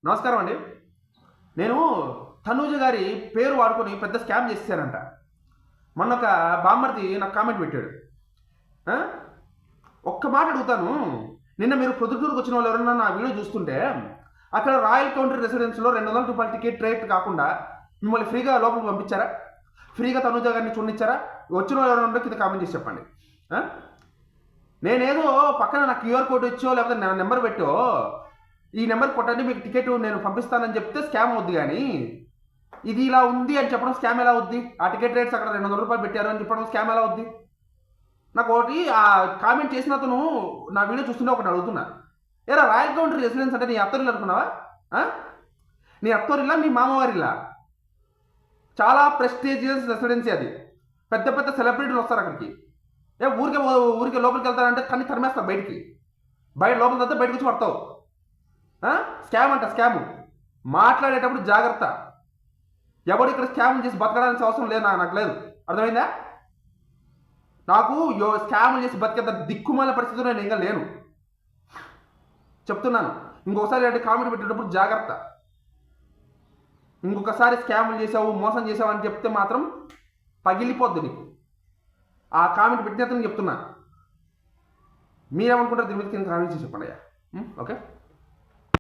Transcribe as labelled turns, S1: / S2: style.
S1: నమస్కారం అండి. నేను తనూజ గారి పేరు వాడుకొని పెద్ద స్కామ్ చేసేసానంట. మొన్న ఒక బామ్మర్ది నాకు కామెంట్ పెట్టాడు. ఆ? ఒక్క మాట అడుగుతాను. నిన్న మీరు ప్రొద్దుటూరుకు వచ్చిన వాళ్ళు ఎవరన్నా నా వీడియో చూస్తుంటే అక్కడ రాయల్ కౌంటరీ రెసిడెన్స్లో ₹200 టికెట్ రేట్ కాకుండా మిమ్మల్ని ఫ్రీగా లోపలికి పంపించారా? ఫ్రీగా తనూజ గారిని చూడనిచ్చారా? వచ్చిన వాళ్ళు ఎవరైనా కింద కామెంట్ చేసి చెప్పండి. ఆ? నేనేదో పక్కన నా క్యూఆర్ కోడ్ ఇచ్చో లేకపోతే నా నెంబర్ పెట్టో ఈ నెంబర్ కొట్టండి మీకు టికెట్ నేను పంపిస్తానని చెప్తే స్కామ్ అవుద్ది. కానీ ఇది ఇలా ఉంది అని చెప్పడం స్కామ్ ఎలా అవుద్ది? ఆ టికెట్ రేట్స్ అక్కడ ₹200 పెట్టారు అని చెప్పడం స్కామ్ ఎలా అవుద్ది? నాకు ఒకటి ఆ కామెంట్ చేసిన అతను నా వీడియో చూస్తుంటే ఒకటి అడుగుతున్నా. ఏరా రాయల్ కౌంటరీ రెసిడెన్స్ అంటే నీ అత్తోరిల్లు అనుకున్నావా? నీ అత్తోరిల్లా మీ మామవారిల్లా? చాలా ప్రెస్టీజియస్ రెసిడెన్సీ అది. పెద్ద పెద్ద సెలబ్రిటీలు వస్తారు అక్కడికి. ఊరికే ఊరికే లోపలికి వెళ్తారంటే కన్నీ తరిమేస్తారు బయటికి. బయట లోపలికి వెళ్తే బయటకు వచ్చి పడతావు. స్కామ్ అంట స్కాము. మాట్లాడేటప్పుడు జాగ్రత్త. ఎవడు ఇక్కడ స్కామ్ చేసి బతకడానికి అవసరం లేదు, నాకు లేదు. అర్థమైందా? నాకు స్కామ్ చేసి బతికేంత దిక్కుమాల పరిస్థితిలో నేను ఇంకా లేను. చెప్తున్నాను. ఇంకొకసారి అంటే కామెంట్ పెట్టేటప్పుడు జాగ్రత్త. ఇంకొకసారి స్కామ్లు చేసావు మోసం చేసావు అని చెప్తే మాత్రం పగిలిపోద్ది నీకు. ఆ కామెంట్ పెట్టిన చెప్తున్నా. మీరేమనుకుంటారు దీని మీద కింద కామెంట్ చేసి చెప్పండి. ఓకే.